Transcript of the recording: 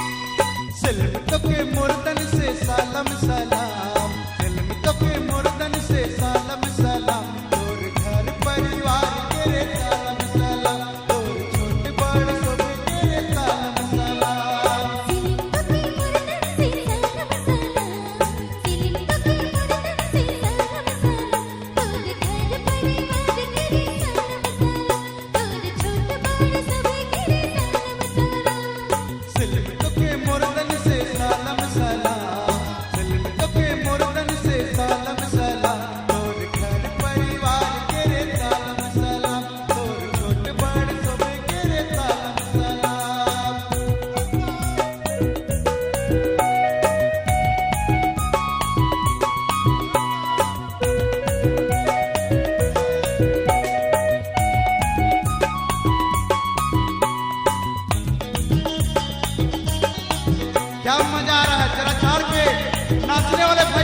सिलमितों के मुर्दन से सलाम सलाम, सिलमितों के मुर्दन से सलाम सलाम, तोर घर परिवार के रे सलाम सलाम, तोर छोटे बड़ सब के रे सलाम सलाम। सिलमितों के मुर्दन से सलाम सलाम, सिलमितों के मुर्दन से सलाम सलाम, तोर घर परिवार के रे सलाम सलाम, तोर छोटे बड़ सब के रे सलाम सलाम। सिलमितों के मुर्दन से सलाम सलाम, सिलमितों के मुर्दन से सलाम सलाम, तोर घर परिवार के रे सलाम सलाम, तोर छोटे बड़ सब के रे सलाम सलाम। क्या मजा आ रहा है, जरा झाड़ के नाचने वाले भाई